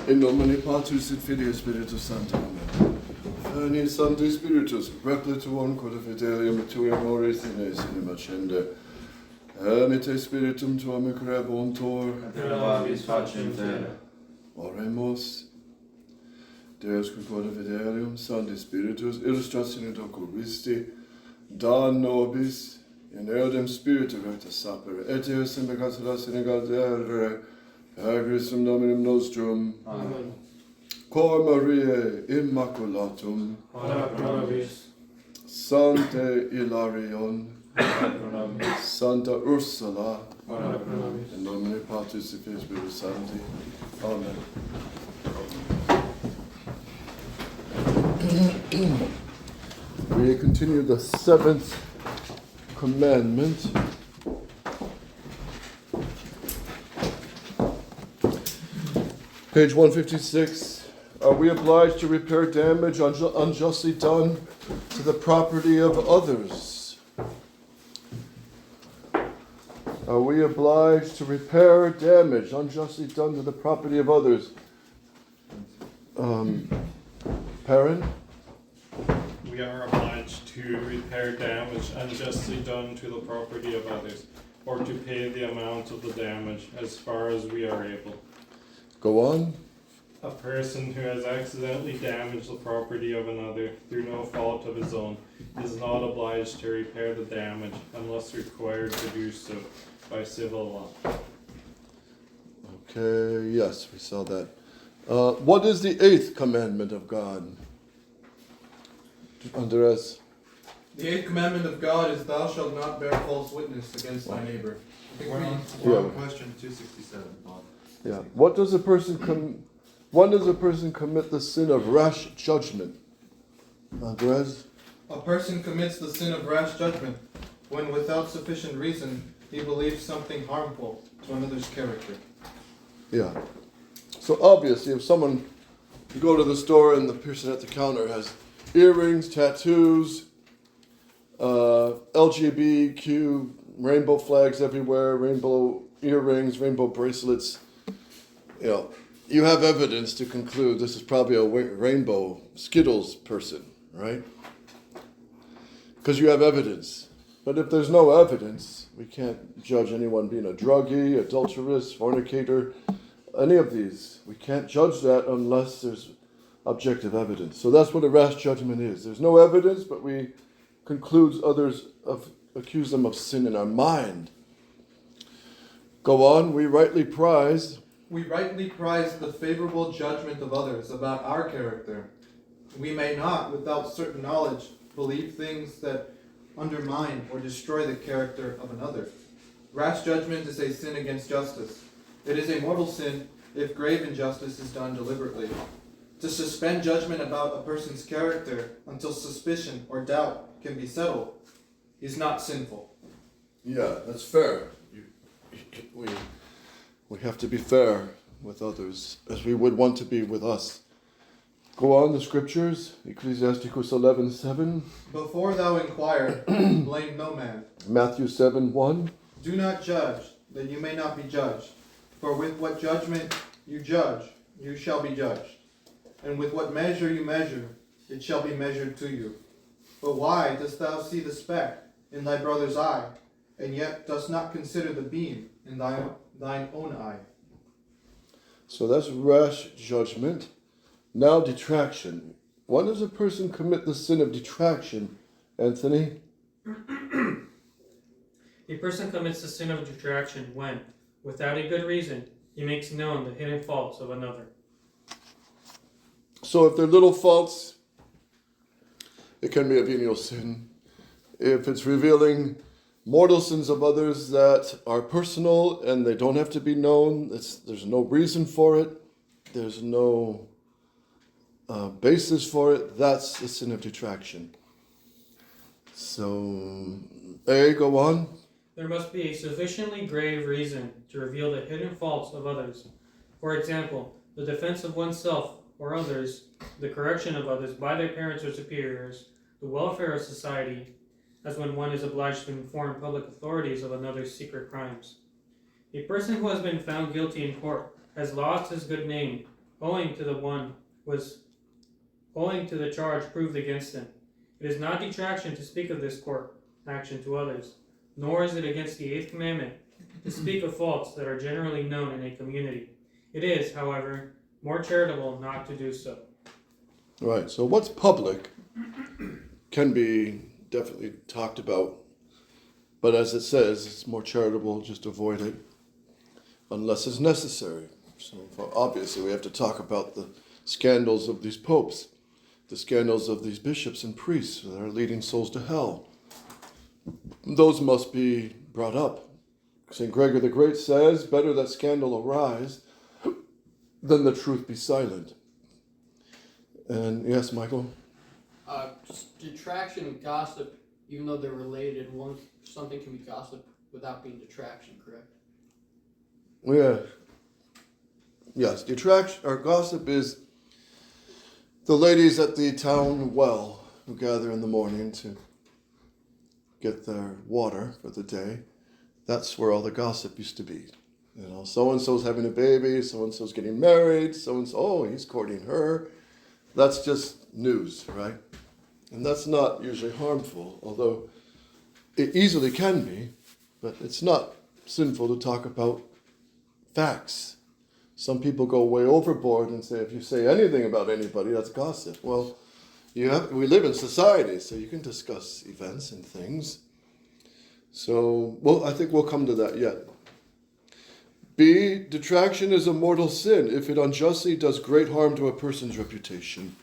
In nomine Patris et Filii et Spiritus Sancti. Amen. Veni Sancti Spiritus, repletuum corde fidelium et tui amoris in sine accende. Emite spiritum tuam creabuntur. Et renovabis facem terra. Oremus. Deus qui corde fidelium, Sancti Spiritus, illustratione docuristi, da nobis, in eodem spiritu recta sapere, et Deus in peccata sine Agrisum Dominum nostrum. Amen. Cor Mariae Immaculatum. Ora pro nobis. Sancte Hilarion. Ora pro nobis. Santa Ursula. Ora pro nobis. In nomine Patris et Filii et Spiritus Sancti. Amen. We continue the 7th commandment. Page 156. Are we obliged to repair damage unjustly done to the property of others? Are we obliged to repair damage unjustly done to the property of others? Perrin? We are obliged to repair damage unjustly done to the property of others, or to pay the amount of the damage as far as we are able. Go on. A person who has accidentally damaged the property of another through no fault of his own is not obliged to repair the damage unless required to do so by civil law. Okay, yes, we saw that. What is the 8th commandment of God? Andres? The 8th commandment of God is, thou shalt not bear false witness against thy neighbor. We're on question 267, Paul. Yeah. When does a person commit the sin of rash judgment? Andres? A person commits the sin of rash judgment when, without sufficient reason, he believes something harmful to another's character. Yeah. So obviously, if you go to the store and the person at the counter has earrings, tattoos, LGBTQ, rainbow flags everywhere, rainbow earrings, rainbow bracelets, you have evidence to conclude this is probably a rainbow Skittles person, right? Because you have evidence. But if there's no evidence, we can't judge anyone being a druggie, adulteress, fornicator, any of these. We can't judge that unless there's objective evidence. So that's what a rash judgment is. There's no evidence, but we accuse them of sin in our mind. Go on, we rightly prize the favorable judgment of others about our character. We may not, without certain knowledge, believe things that undermine or destroy the character of another. Rash judgment is a sin against justice. It is a mortal sin if grave injustice is done deliberately. To suspend judgment about a person's character until suspicion or doubt can be settled is not sinful. Yeah, that's fair. We have to be fair with others as we would want to be with us. Go on, the scriptures, Ecclesiasticus 11:7. Before thou inquire, blame no man. Matthew 7:1. Do not judge, that you may not be judged. For with what judgment you judge, you shall be judged. And with what measure you measure, it shall be measured to you. But why dost thou see the speck in thy brother's eye, and yet dost not consider the beam in thine own eye? So that's rash judgment. Now detraction. When does a person commit the sin of detraction, Anthony? A person commits the sin of detraction when, without a good reason, he makes known the hidden faults of another. So if they're little faults, it can be a venial sin. If it's revealing mortal sins of others that are personal and they don't have to be known, there's no reason for it, there's no basis for it, that's the sin of detraction. So, go on. There must be a sufficiently grave reason to reveal the hidden faults of others. For example, the defense of oneself or others, the correction of others by their parents or superiors, the welfare of society, as when one is obliged to inform public authorities of another's secret crimes. A person who has been found guilty in court has lost his good name, owing to the charge proved against him. It is not detraction to speak of this court action to others, nor is it against the 8th commandment to speak of faults that are generally known in a community. It is, however, more charitable not to do so. Right, so what's public can be definitely talked about, but as it says, it's more charitable just avoid it unless it's necessary. So obviously we have to talk about the scandals of these popes, the scandals of these bishops and priests that are leading souls to hell. Those must be brought up. St. Gregor the Great says, better that scandal arise than the truth be silent. And yes, Michael? Detraction and gossip, even though they're related, something can be gossip without being detraction, correct? Yeah. Yes, detraction or gossip is the ladies at the town well who gather in the morning to get their water for the day. That's where all the gossip used to be. You know, so-and-so's having a baby, so-and-so's getting married, so-and-so, oh, he's courting her. That's just news, right? And that's not usually harmful, although it easily can be, but it's not sinful to talk about facts. Some people go way overboard and say, if you say anything about anybody, that's gossip. Well, we live in society, so you can discuss events and things. So, well, I think we'll come to that yet. B, detraction is a mortal sin if it unjustly does great harm to a person's reputation.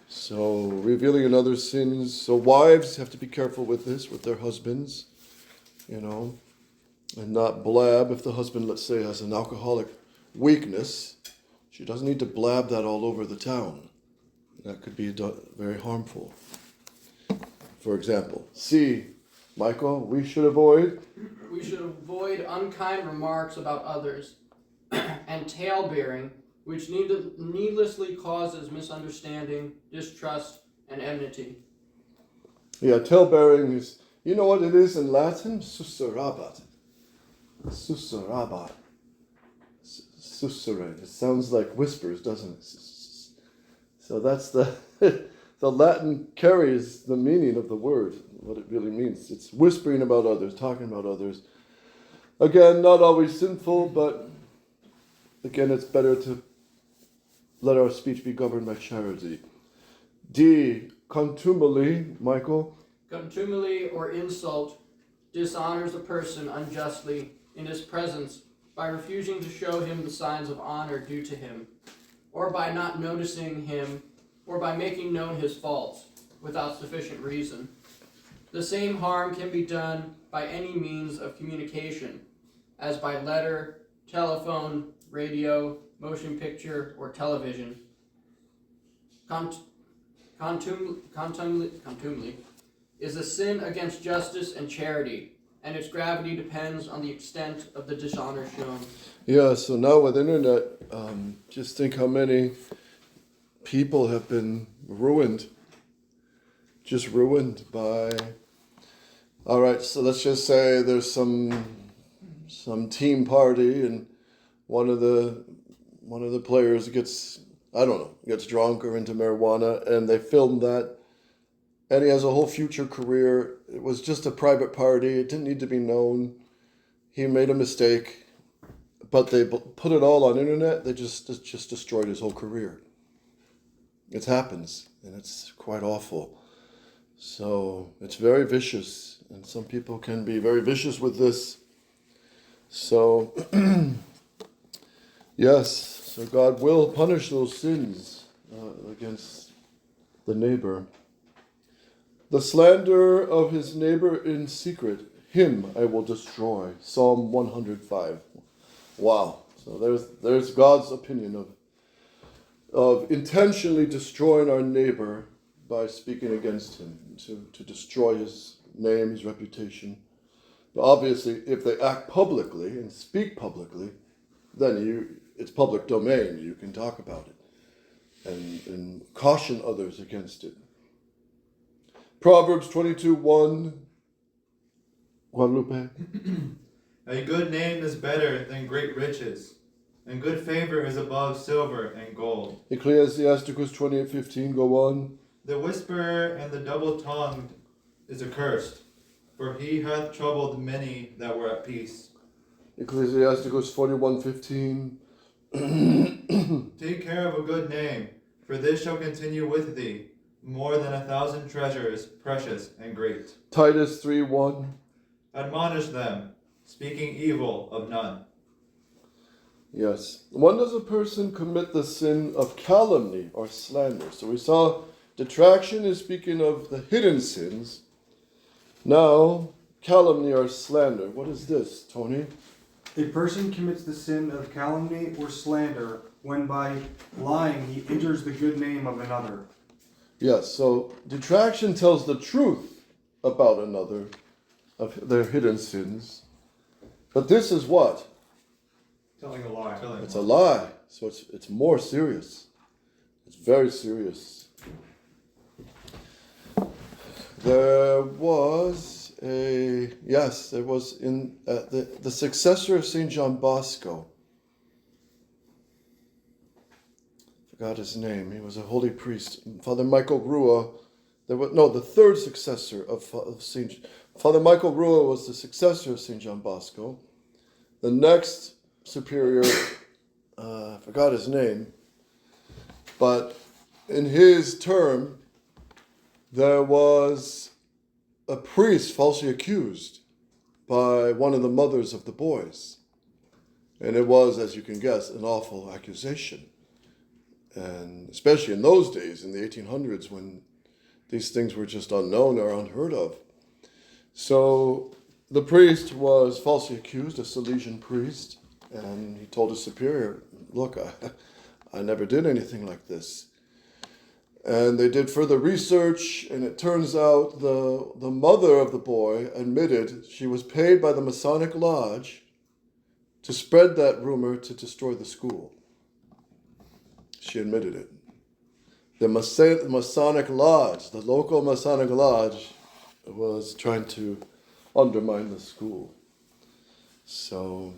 So, revealing another's sins. So, wives have to be careful with this, with their husbands, you know, and not blab. If the husband, let's say, has an alcoholic weakness, she doesn't need to blab that all over the town. That could be very harmful. For example, C, Michael, we should avoid Unkind remarks about others and tale-bearing, which needlessly causes misunderstanding, distrust, and enmity. Yeah, tale-bearing is, you know what it is in Latin? Susurabat. Susurabat. Susurrate. It sounds like whispers, doesn't it? So that's the Latin carries the meaning of the word, what it really means. It's whispering about others, talking about others. Again, not always sinful, but again, it's better to let our speech be governed by charity. D, contumely, Michael. Contumely or insult dishonors a person unjustly in his presence by refusing to show him the signs of honor due to him, or by not noticing him, or by making known his faults without sufficient reason. The same harm can be done by any means of communication, as by letter, telephone, radio, motion picture, or television. Contumely is a sin against justice and charity, and its gravity depends on the extent of the dishonor shown. Yeah, so now with internet, just think how many people have been ruined. Just ruined by... All right, so let's just say there's some team party and one of the players gets drunk or into marijuana, and they filmed that, and he has a whole future career. It was just a private party. It didn't need to be known. He made a mistake, but they put it all on internet. They just destroyed his whole career. It happens, and it's quite awful. So it's very vicious, and some people can be very vicious with this. So, yes, so God will punish those sins against the neighbor. The slander of his neighbor in secret, him I will destroy. Psalm 105. Wow. So there's God's opinion of intentionally destroying our neighbor by speaking against him, to destroy his name, his reputation. But obviously, if they act publicly and speak publicly, then it's public domain. You can talk about it and caution others against it. Proverbs 22:1. Guadalupe. A good name is better than great riches, and good favor is above silver and gold. Ecclesiasticus 28:15, go on. The whisperer and the double-tongued is accursed, for he hath troubled many that were at peace. Ecclesiasticus 41:15. Take care of a good name, for this shall continue with thee, more than 1,000 treasures, precious and great. Titus 3:1. Admonish them, speaking evil of none. Yes. When does a person commit the sin of calumny or slander? So we saw detraction is speaking of the hidden sins. Now, calumny or slander. What is this, Tony? A person commits the sin of calumny or slander when by lying he injures the good name of another. Yes, so detraction tells the truth about another, of their hidden sins. But this is what? Telling a lie. It's a lie. So it's more serious. It's very serious. There was in the successor of St. John Bosco. Forgot his name. He was a holy priest. Father Michael Rua. The third successor of St. Father Michael Rua was the successor of St. John Bosco. The next superior, I forgot his name, but in his term, there was a priest falsely accused by one of the mothers of the boys. And it was, as you can guess, an awful accusation. And especially in those days, in the 1800s, when these things were just unknown or unheard of. So the priest was falsely accused, a Salesian priest, and he told his superior, look, I never did anything like this. And they did further research, and it turns out the mother of the boy admitted she was paid by the Masonic Lodge to spread that rumor to destroy the school. She admitted it. The Masonic Lodge, the local Masonic Lodge, was trying to undermine the school. So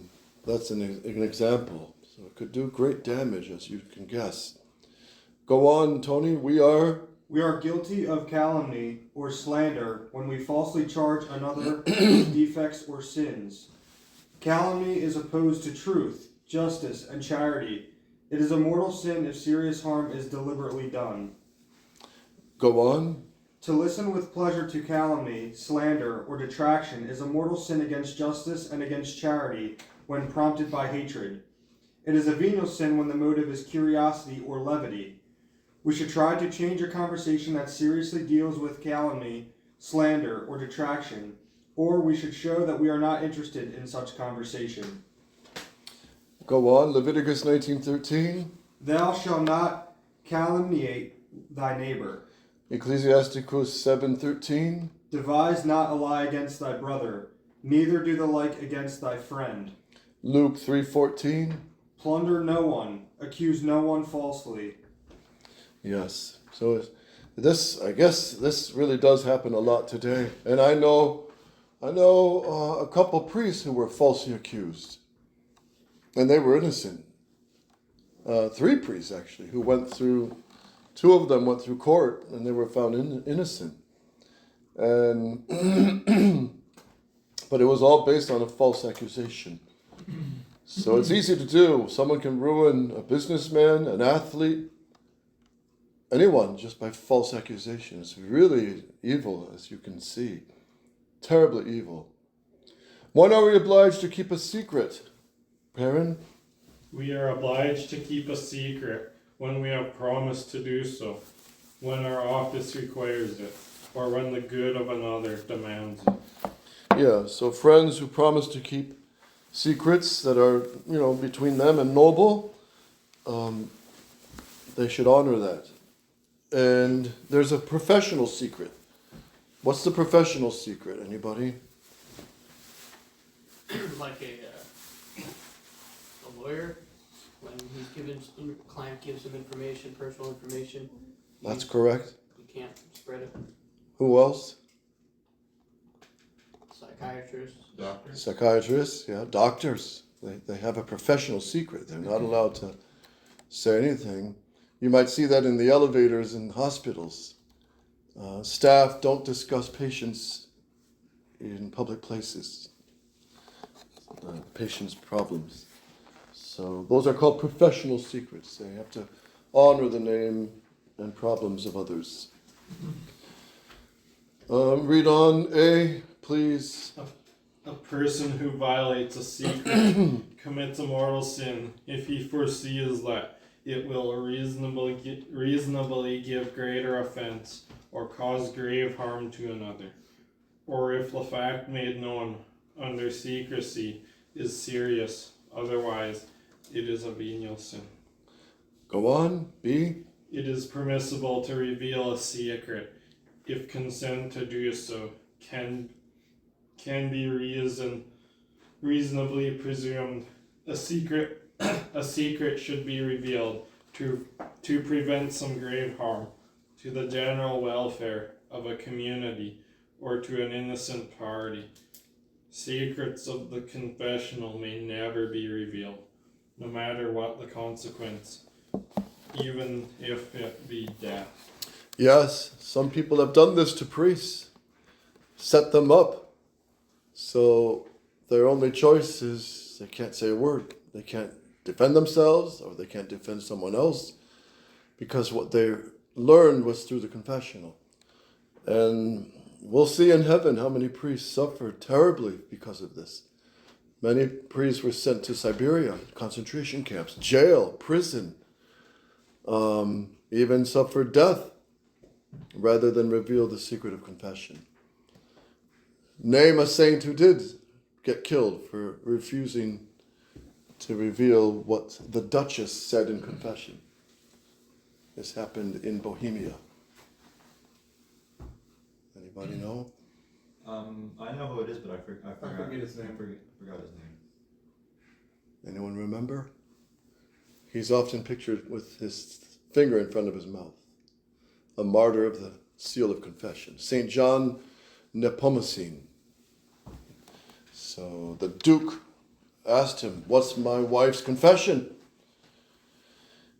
that's an example. So it could do great damage, as you can guess. Go on, Tony. We are guilty of calumny or slander when we falsely charge another with defects or sins. Calumny is opposed to truth, justice, and charity. It is a mortal sin if serious harm is deliberately done. Go on. To listen with pleasure to calumny, slander, or detraction is a mortal sin against justice and against charity when prompted by hatred. It is a venial sin when the motive is curiosity or levity. We should try to change a conversation that seriously deals with calumny, slander, or detraction, or we should show that we are not interested in such conversation. Go on. Leviticus 19:13. Thou shalt not calumniate thy neighbor. Ecclesiasticus 7:13. Devise not a lie against thy brother, neither do the like against thy friend. Luke 3:14. Plunder no one, accuse no one falsely. Yes. So I guess this really does happen a lot today. And I know a couple priests who were falsely accused. And they were innocent. 3 priests, actually, who went through, 2 of them went through court, and they were found innocent. And but it was all based on a false accusation. So it's easy to do. Someone can ruin a businessman, an athlete, anyone, just by false accusation. It's really evil, as you can see. Terribly evil. When are we obliged to keep a secret? Perrin? We are obliged to keep a secret when we have promised to do so, when our office requires it, or when the good of another demands it. Yeah, so friends who promise to keep secrets that are, between them and noble, they should honor that. And there's a professional secret. What's the professional secret? Anybody? Like a lawyer, when client gives him information, personal information. That's correct. You can't spread it. Who else? Psychiatrists. Doctor? Psychiatrists, yeah. Doctors. They have a professional secret. They're not allowed to say anything. You might see that in the elevators in hospitals. Staff don't discuss patients in public places, patients' problems. So those are called professional secrets. They have to honor the name and problems of others. Read on, A, please. A person who violates a secret commits a mortal sin if he foresees that it will reasonably give greater offense or cause grave harm to another, or if the fact made known under secrecy is serious, otherwise it is a venial sin. Go on, B. It is permissible to reveal a secret if consent to do so can be reasonably presumed. A secret should be revealed to prevent some grave harm to the general welfare of a community or to an innocent party. Secrets of the confessional may never be revealed, no matter what the consequence, even if it be death. Yes, some people have done this to priests, set them up. So their only choice is they can't say a word. They can't defend themselves or they can't defend someone else because what they learned was through the confessional. And we'll see in heaven how many priests suffered terribly because of this. Many priests were sent to Siberia, concentration camps, jail, prison, even suffered death rather than reveal the secret of confession. Name a saint who did get killed for refusing to reveal what the Duchess said in confession. This happened in Bohemia. Anybody know? I know who it is, but I forgot his name. Forgot his name. Anyone remember? He's often pictured with his finger in front of his mouth. A martyr of the seal of confession. St. John Nepomucene. So the Duke asked him, "What's my wife's confession?"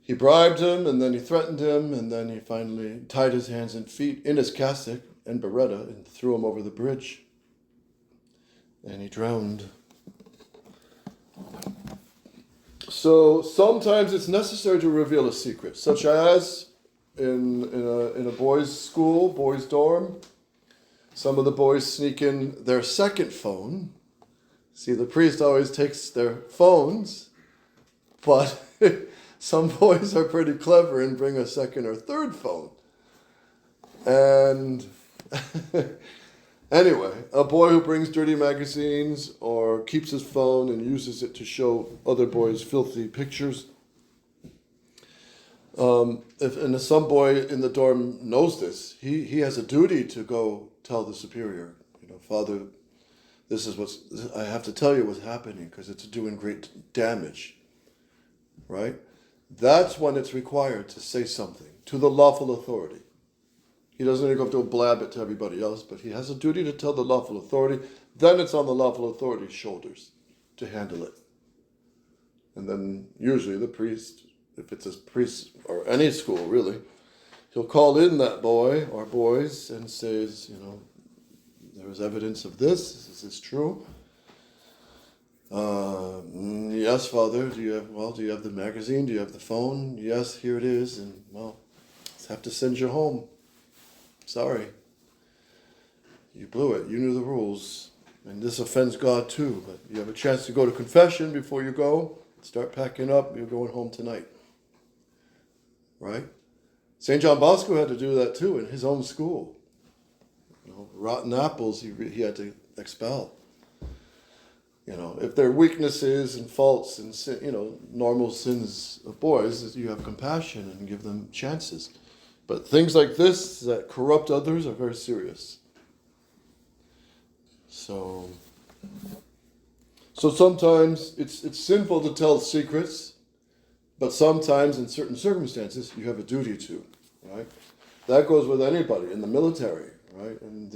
He bribed him, and then he threatened him, and then he finally tied his hands and feet in his cassock and beretta and threw him over the bridge. And he drowned. So sometimes it's necessary to reveal a secret, such as in a boys' school, boys' dorm. Some of the boys sneak in their second phone. See, the priest always takes their phones, but some boys are pretty clever and bring a second or third phone. And anyway, a boy who brings dirty magazines or keeps his phone and uses it to show other boys filthy pictures. If some boy in the dorm knows this, he has a duty to go tell the superior, Father, this is I have to tell you what's happening because it's doing great damage, right? That's when it's required to say something to the lawful authority. He doesn't go up to blab it to everybody else, but he has a duty to tell the lawful authority. Then it's on the lawful authority's shoulders to handle it. And then usually the priest, if it's a priest or any school really, he'll call in that boy or boys and says, there is evidence of this. Is this true? Yes, Father. Do you have the magazine? Do you have the phone? Yes, here it is. And I'll have to send you home. Sorry. You blew it. You knew the rules. And this offends God too. But you have a chance to go to confession before you go. Start packing up. You're going home tonight. Right? St. John Bosco had to do that too in his own school. Rotten apples he had to expel. If there are weaknesses and faults and sin, normal sins of boys, you have compassion and give them chances. But things like this that corrupt others are very serious. So sometimes it's sinful to tell secrets, but sometimes in certain circumstances you have a duty to, right? That goes with anybody in the military, right? In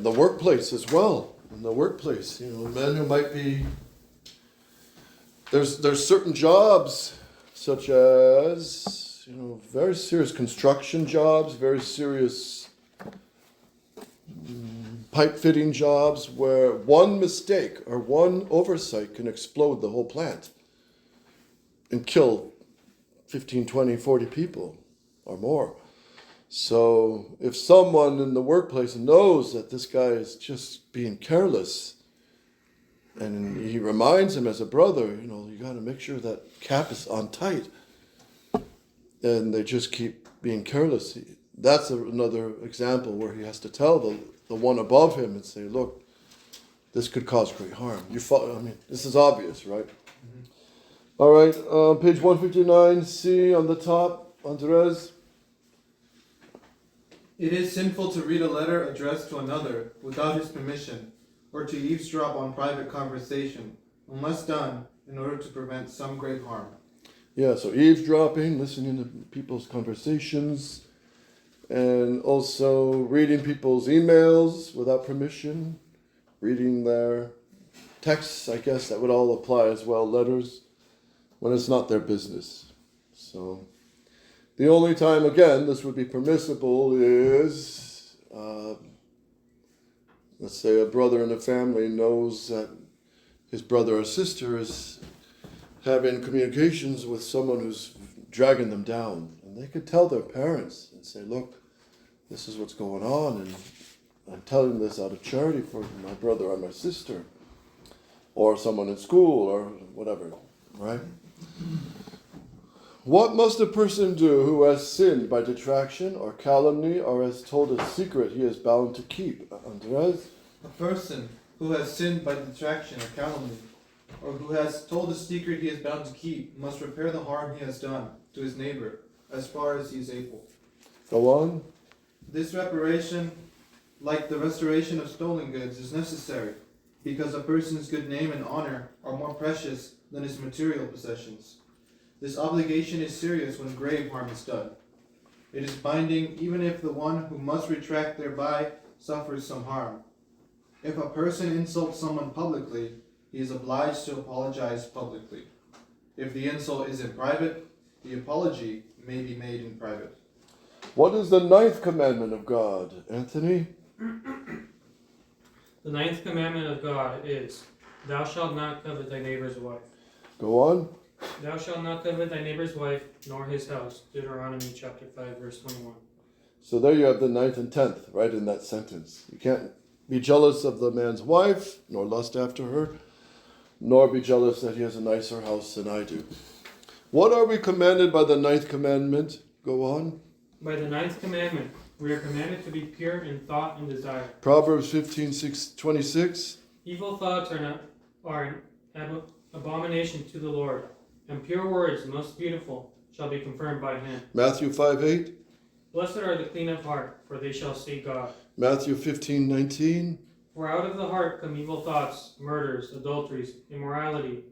the workplace as well. In the workplace, men who might be there's certain jobs, such as, very serious construction jobs, very serious pipe fitting jobs, where one mistake or one oversight can explode the whole plant and kill 15, 20, 40 people or more. So if someone in the workplace knows that this guy is just being careless, and he reminds him as a brother, you got to make sure that cap is on tight, and they just keep being careless. That's another example where he has to tell the one above him and say, look, this could cause great harm. This is obvious, right? Mm-hmm. All right, page 159C on the top, Andres. It is sinful to read a letter addressed to another without his permission, or to eavesdrop on private conversation, unless done in order to prevent some grave harm. Yeah, so eavesdropping, listening to people's conversations, and also reading people's emails without permission, reading their texts, I guess that would all apply as well, letters, when it's not their business. So the only time, again, this would be permissible is, let's say a brother in a family knows that his brother or sister is having communications with someone who's dragging them down. And they could tell their parents and say, look, this is what's going on, and I'm telling this out of charity for my brother or my sister, or someone in school, or whatever, right? What must a person do who has sinned by detraction or calumny, or has told a secret he is bound to keep? Andres? A person who has sinned by detraction or calumny, or who has told a secret he is bound to keep, must repair the harm he has done to his neighbor, as far as he is able. Go on. This reparation, like the restoration of stolen goods, is necessary, because a person's good name and honor are more precious than his material possessions. This obligation is serious when grave harm is done. It is binding even if the one who must retract thereby suffers some harm. If a person insults someone publicly, he is obliged to apologize publicly. If the insult is in private, the apology may be made in private. What is the 9th commandment of God, Anthony? The 9th commandment of God is, thou shalt not covet thy neighbor's wife. Go on. Thou shalt not covet thy neighbor's wife, nor his house. Deuteronomy chapter 5, verse 21. So there you have the 9th and 10th, right in that sentence. You can't be jealous of the man's wife, nor lust after her, nor be jealous that he has a nicer house than I do. What are we commanded by the 9th commandment? Go on. By the 9th commandment, we are commanded to be pure in thought and desire. Proverbs 15:26. Evil thoughts are an abomination to the Lord, and pure words, most beautiful, shall be confirmed by him. Matthew 5:8. Blessed are the clean of heart, for they shall see God. Matthew 15:19. For out of the heart come evil thoughts, murders, adulteries, immorality,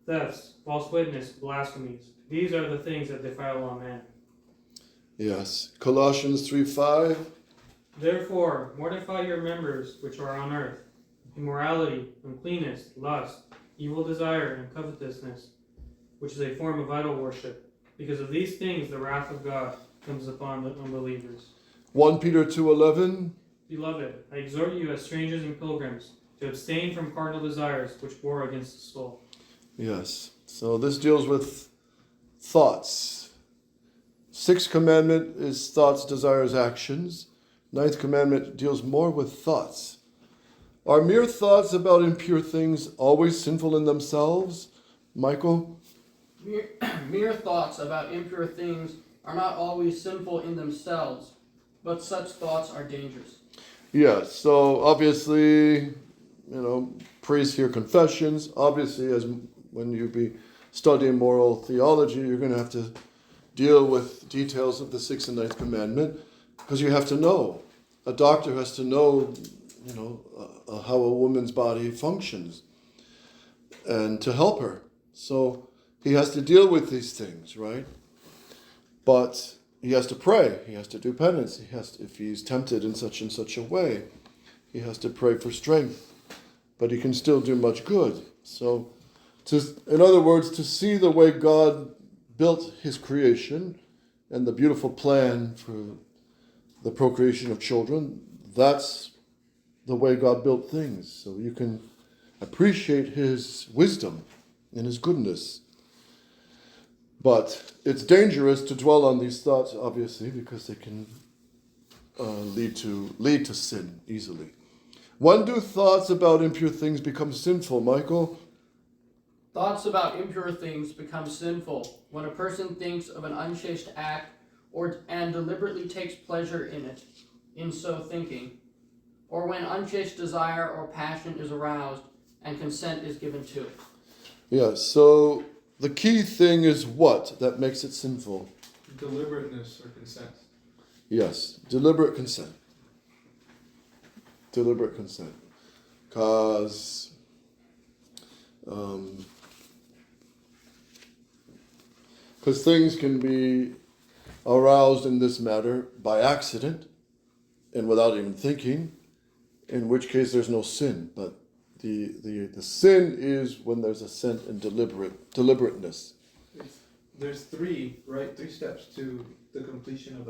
thefts, false witness, blasphemies. These are the things that defile a man. Yes. Colossians 3:5. Therefore, mortify your members which are on earth, immorality, uncleanness, lust, evil desire, and covetousness, which is a form of idol worship. Because of these things the wrath of God comes upon the unbelievers. 1 Peter 2:11. Beloved, I exhort you as strangers and pilgrims to abstain from carnal desires which war against the soul. Yes. So this deals with thoughts. 6th commandment is thoughts, desires, actions. 9th commandment deals more with thoughts. Are mere thoughts about impure things always sinful in themselves? Michael? Mere thoughts about impure things are not always sinful in themselves, but such thoughts are dangerous. Yes, so obviously, priests hear confessions. Obviously, as when you be studying moral theology, you're going to have to deal with details of the 6th and 9th commandment, because you have to know. A doctor has to know, how a woman's body functions, and to help her. So he has to deal with these things, right? But he has to pray. He has to do penance. If he's tempted in such and such a way, he has to pray for strength. But he can still do much good. So In other words, to see the way God built his creation and the beautiful plan for the procreation of children, that's the way God built things. So you can appreciate his wisdom and his goodness. But it's dangerous to dwell on these thoughts, obviously, because they can lead to sin easily. When do thoughts about impure things become sinful, Michael? Thoughts about impure things become sinful when a person thinks of an unchaste act and deliberately takes pleasure in it, in so thinking, or when unchaste desire or passion is aroused and consent is given to it. Yeah, so the key thing is what that makes it sinful? Deliberateness or consent. Yes, deliberate consent. Deliberate consent. Because things can be aroused in this matter by accident and without even thinking, in which case there's no sin. But the sin is when there's assent and deliberateness. There's three steps to the completion of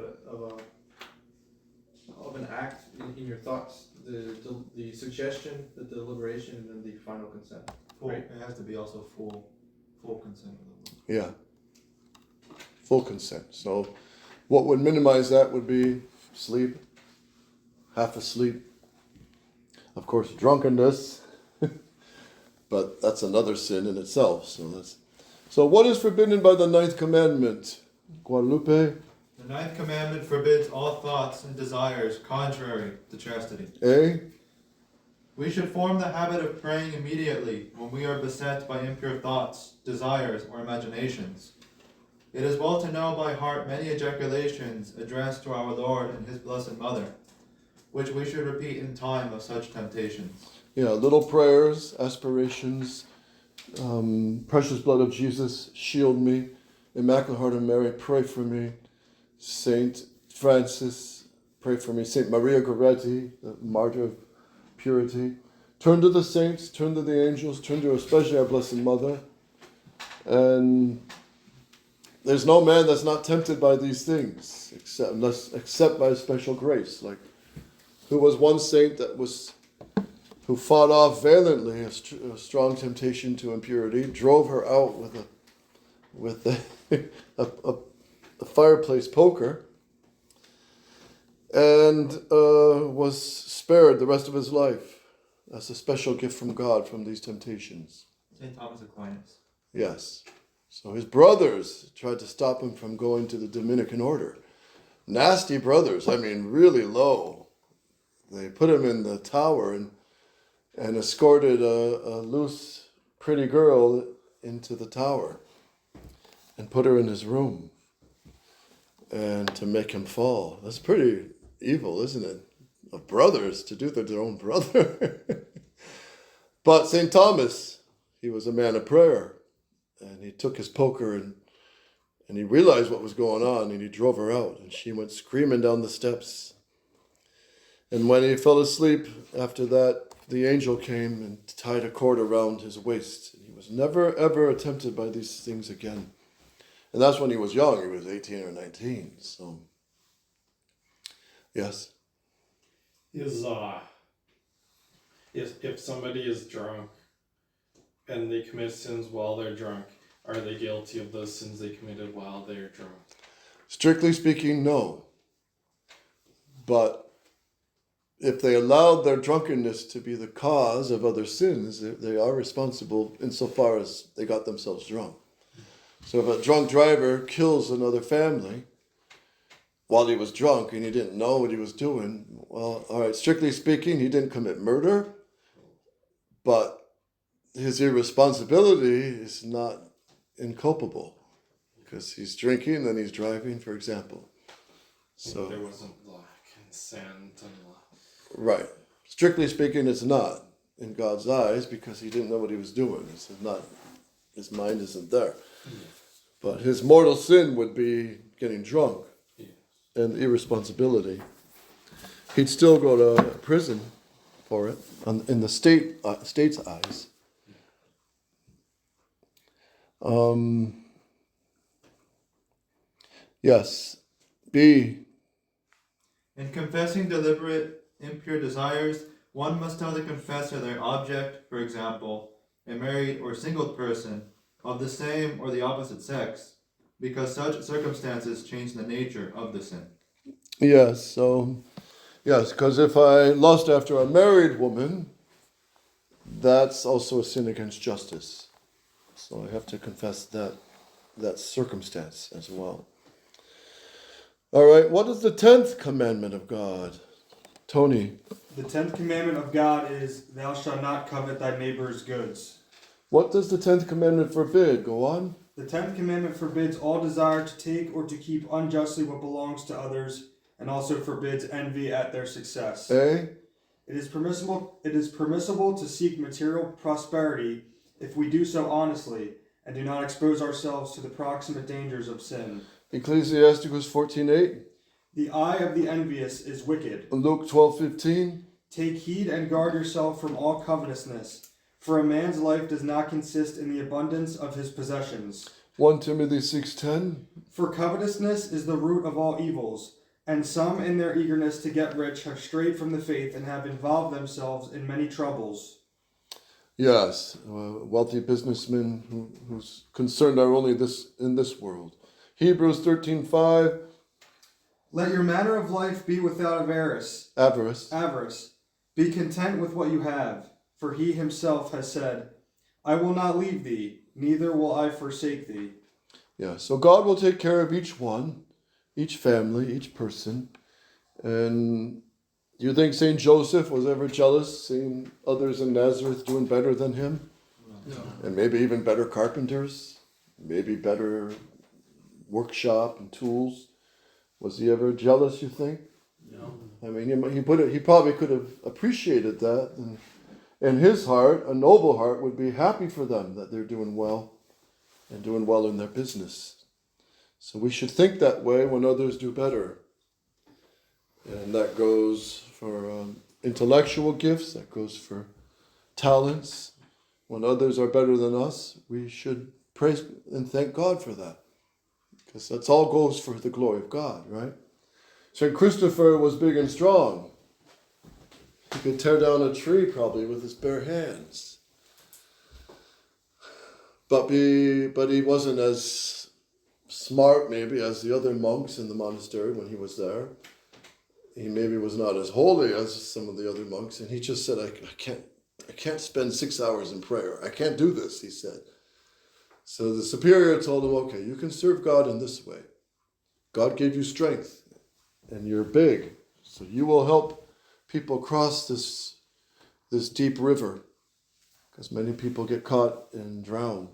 an act in your thoughts: the suggestion, the deliberation, and then the final consent. Full, Right. It has to be also full consent. Yeah. Full consent. So what would minimize that would be sleep, half asleep. Of course, drunkenness, but that's another sin in itself. So what is forbidden by the 9th commandment? Guadalupe? The 9th commandment forbids all thoughts and desires contrary to chastity. Eh? We should form the habit of praying immediately when we are beset by impure thoughts, desires, or imaginations. It is well to know by heart many ejaculations addressed to our Lord and his Blessed Mother, which we should repeat in time of such temptations. Yeah, little prayers, aspirations, precious blood of Jesus, shield me. Immaculate Heart of Mary, pray for me. Saint Francis, pray for me. Saint Maria Goretti, the martyr of purity. Turn to the saints, turn to the angels, turn to especially our Blessed Mother. And there's no man that's not tempted by these things, except by special grace. Like, who was one saint who fought off valiantly a strong temptation to impurity, drove her out with a fireplace poker, and was spared the rest of his life. That's a special gift from God from these temptations. St. Thomas Aquinas. Yes. So his brothers tried to stop him from going to the Dominican order. Nasty brothers, I mean really low. They put him in the tower and escorted a loose, pretty girl into the tower and put her in his room and to make him fall. That's pretty evil, isn't it? Of brothers to do that to their own brother. But St. Thomas, he was a man of prayer, and he took his poker and he realized what was going on, and he drove her out, and she went screaming down the steps. And when he fell asleep after that, the angel came and tied a cord around his waist. He was never, ever tempted by these things again. And that's when he was young. He was 18 or 19. So, yes. If somebody is drunk and they commit sins while they're drunk, are they guilty of those sins they committed while they're drunk? Strictly speaking, no. But if they allowed their drunkenness to be the cause of other sins, they are responsible insofar as they got themselves drunk. So if a drunk driver kills another family while he was drunk and he didn't know what he was doing, well, all right, strictly speaking, he didn't commit murder, but his irresponsibility is not inculpable because he's drinking and he's driving, for example. So there wasn't consent and right. Strictly speaking, it's not in God's eyes because he didn't know what he was doing. It's not, his mind isn't there. But his mortal sin would be getting drunk and irresponsibility. He'd still go to prison for it in the state's eyes. Yes. B. In confessing deliberate, impure desires, one must tell the confessor their object, for example, a married or single person of the same or the opposite sex, because such circumstances change the nature of the sin. Yes, so, yes, because if I lust after a married woman, that's also a sin against justice. So I have to confess that circumstance as well. All right, what is the 10th commandment of God? Tony. The 10th commandment of God is, thou shalt not covet thy neighbor's goods. What does the 10th commandment forbid? Go on. The 10th commandment forbids all desire to take or to keep unjustly what belongs to others, and also forbids envy at their success. A. It is permissible to seek material prosperity if we do so honestly and do not expose ourselves to the proximate dangers of sin. Ecclesiasticus 14:8. The eye of the envious is wicked. Luke 12:15. Take heed and guard yourself from all covetousness, for a man's life does not consist in the abundance of his possessions. 1 Timothy 6:10. For covetousness is the root of all evils, and some in their eagerness to get rich have strayed from the faith and have involved themselves in many troubles. Yes, wealthy businessmen who's concerned are only in this world. Hebrews 13:5. Let your manner of life be without avarice. Be content with what you have, for he himself has said, I will not leave thee, neither will I forsake thee. Yeah, so God will take care of each one, each family, each person. And do you think St. Joseph was ever jealous seeing others in Nazareth doing better than him? No. And maybe even better carpenters, maybe better workshop and tools. Was he ever jealous, you think? No. I mean, he probably could have appreciated that. And in his heart, a noble heart would be happy for them that they're doing well and doing well in their business. So we should think that way when others do better. And that goes for intellectual gifts, that goes for talents. When others are better than us, we should praise and thank God for that. Because that's all goes for the glory of God, right? St. Christopher was big and strong. He could tear down a tree probably with his bare hands. But he wasn't as smart maybe as the other monks in the monastery when he was there. He maybe was not as holy as some of the other monks, and he just said, I can't spend 6 hours in prayer. I can't do this, he said. So the superior told him, okay, you can serve God in this way. God gave you strength, and you're big, so you will help people cross this deep river, because many people get caught and drown.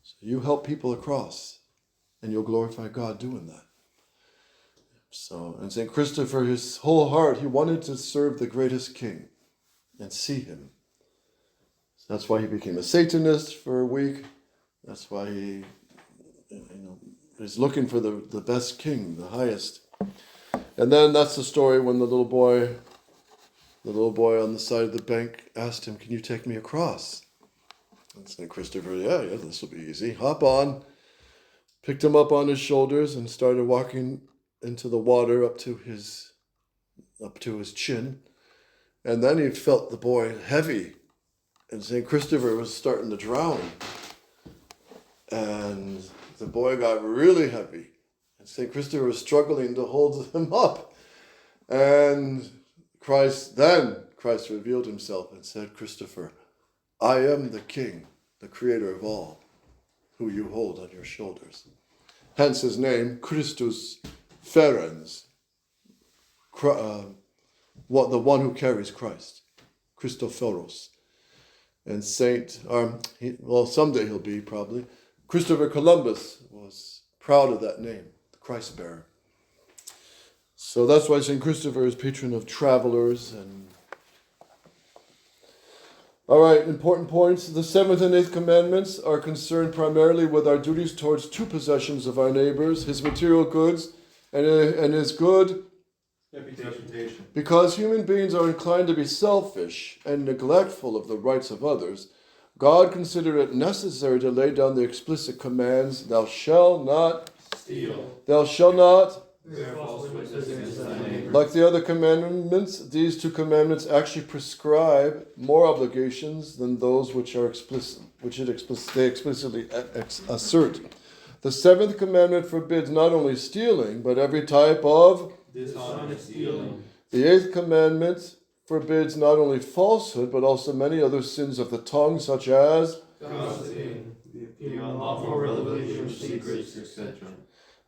So you help people across, and you'll glorify God doing that. So, and St. Christopher, his whole heart, he wanted to serve the greatest king and see him. So that's why he became a Satanist for a week. That's why he is looking for the best king, the highest. And then that's the story when the little boy on the side of the bank asked him, can you take me across? And St. Christopher, yeah, this will be easy. Hop on. Picked him up on his shoulders and started walking into the water up to his chin. And then he felt the boy heavy. And St. Christopher was starting to drown. And the boy got really heavy. And St. Christopher was struggling to hold him up. And Christ revealed himself and said, Christopher, I am the King, the Creator of all, who you hold on your shoulders. Hence his name, Christus Ferens, the one who carries Christ, Christophoros. And someday he'll be probably. Christopher Columbus was proud of that name, the Christ bearer. So that's why St. Christopher is patron of travelers. All right, important points. The 7th and 8th commandments are concerned primarily with our duties towards two possessions of our neighbors, his material goods and his good reputation. Because human beings are inclined to be selfish and neglectful of the rights of others, God considered it necessary to lay down the explicit commands, thou shalt not, Steal. thou shalt not. Bear false witness against thy neighbor. Like the other commandments, these two commandments actually prescribe more obligations than those which are explicit, they explicitly assert. The seventh commandment forbids not only stealing, but every type of Dishonest stealing. The eighth commandment forbids not only falsehood, but also many other sins of the tongue, such as Gossiping. The unlawful revelation of secrets, etc.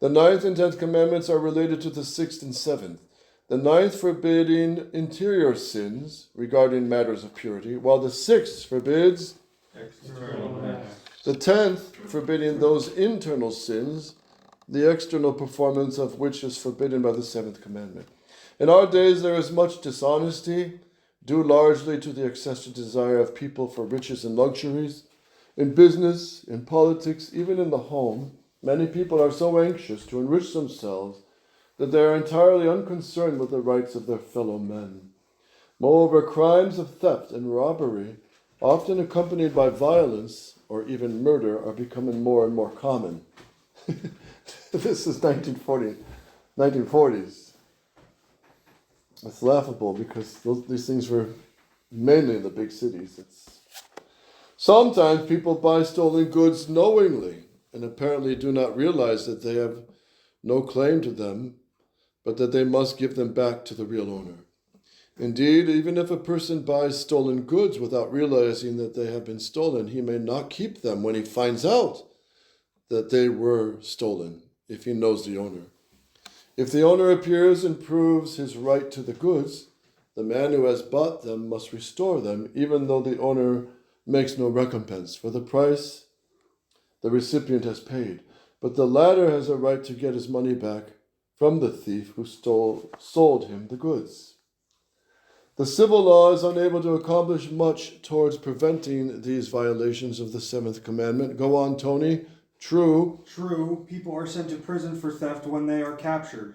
the ninth and 10th commandments are related to the sixth and seventh. The ninth forbidding interior sins regarding matters of purity, while the sixth forbids External acts. the 10th forbidding those internal sins, the external performance of which is forbidden by the seventh commandment. In our days there is much dishonesty, due largely to the excessive desire of people for riches and luxuries. In business, in politics, even in the home, many people are so anxious to enrich themselves that they are entirely unconcerned with the rights of their fellow men. Moreover, crimes of theft and robbery, often accompanied by violence or even murder, are becoming more and more common. This is 1940s. It's laughable because these things were mainly in the big cities. Sometimes people buy stolen goods knowingly and apparently do not realize that they have no claim to them, but that they must give them back to the real owner. Indeed, even if a person buys stolen goods without realizing that they have been stolen, he may not keep them when he finds out that they were stolen, if he knows the owner. If the owner appears and proves his right to the goods, the man who has bought them must restore them, even though the owner makes no recompense for the price the recipient has paid. But the latter has a right to get his money back from the thief who sold him the goods. The civil law is unable to accomplish much towards preventing these violations of the seventh commandment. Go on, Tony. True. True, people are sent to prison for theft when they are captured,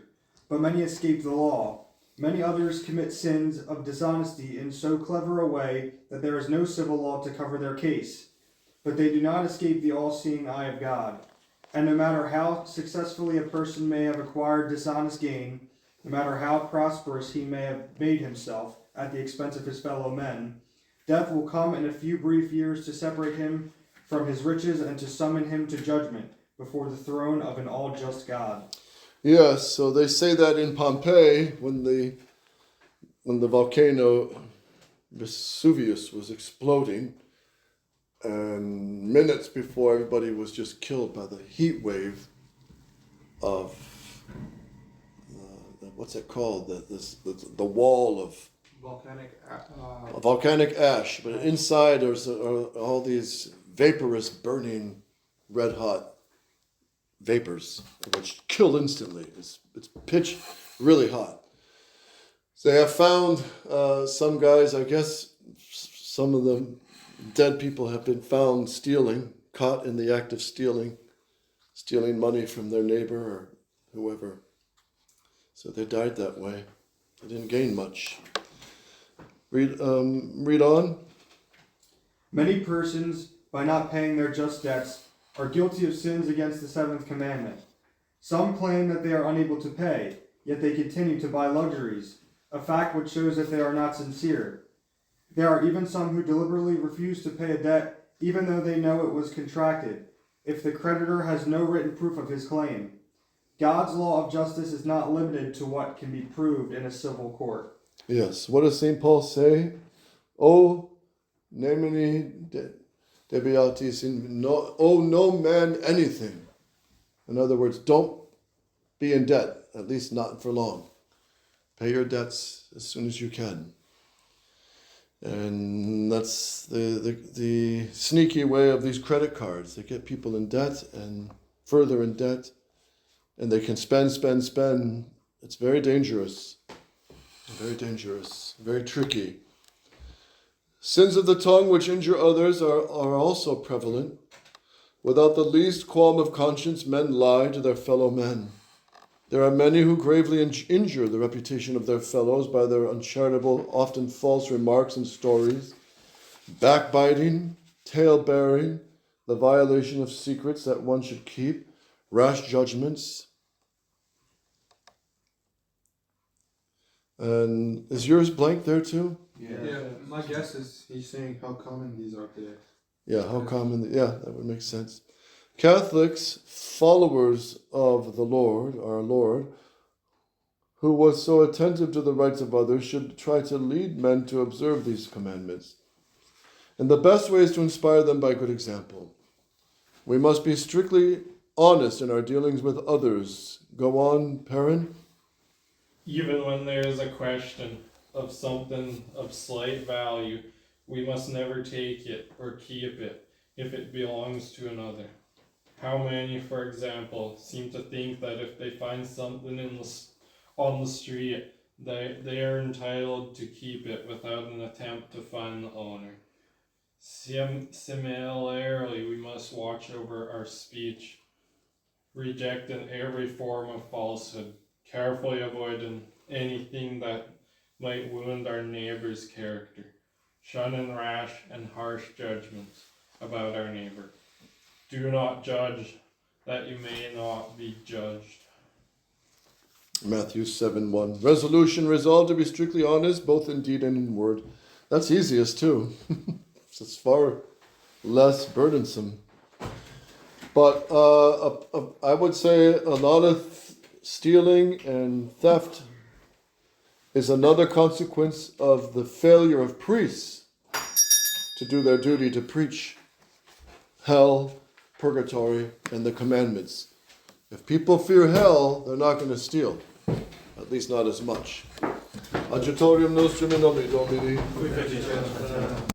but many escape the law. Many others commit sins of dishonesty in so clever a way that there is no civil law to cover their case. But they do not escape the all-seeing eye of God. And no matter how successfully a person may have acquired dishonest gain, no matter how prosperous he may have made himself at the expense of his fellow men, death will come in a few brief years to separate him from his riches and to summon him to judgment before the throne of an all-just God. Yes, so they say that in Pompeii when the volcano Vesuvius was exploding, and minutes before everybody was just killed by the heat wave of what's it called? The wall of volcanic ash, but inside there's all these vaporous, burning, red-hot vapors, which kill instantly. It's pitch really hot. So they have found some guys, I guess some of the dead people have been found caught in the act of stealing money from their neighbor or whoever. So they died that way. They didn't gain much. Read on. Many persons, by not paying their just debts, are guilty of sins against the seventh commandment. Some claim that they are unable to pay, yet they continue to buy luxuries, a fact which shows that they are not sincere. There are even some who deliberately refuse to pay a debt, even though they know it was contracted, if the creditor has no written proof of his claim. God's law of justice is not limited to what can be proved in a civil court. Yes. What does St. Paul say? O nemini debiatis owe no man anything. In other words, don't be in debt, at least not for long. Pay your debts as soon as you can. And that's the sneaky way of these credit cards. They get people in debt and further in debt, and they can spend. It's very dangerous. Very dangerous. Very tricky. Sins of the tongue which injure others are also prevalent. Without the least qualm of conscience, men lie to their fellow men. There are many who gravely injure the reputation of their fellows by their uncharitable, often false remarks and stories, backbiting, tale-bearing, the violation of secrets that one should keep, rash judgments. And is yours blank there too? Yeah, my guess is he's saying how common these are today. Yeah, how common, yeah, that would make sense. Catholics, followers of the Lord, our Lord, who was so attentive to the rights of others, should try to lead men to observe these commandments. And the best way is to inspire them by good example. We must be strictly honest in our dealings with others. Go on, Perrin. Even when there is a question of something of slight value, we must never take it or keep it if it belongs to another. How many, for example, seem to think that if they find something on the street, they are entitled to keep it without an attempt to find the owner. Similarly, we must watch over our speech, rejecting every form of falsehood, carefully avoiding anything that might wound our neighbor's character, shunning rash and harsh judgments about our neighbor. Do not judge, that you may not be judged. Matthew 7:1. Resolution, resolved to be strictly honest, both in deed and in word. That's easiest too. It's far less burdensome. But I would say a lot of stealing and theft is another consequence of the failure of priests to do their duty to preach hell, purgatory, and the commandments. If people fear hell, they're not going to steal, at least not as much. Adjutorium nostrum in nomine Domini.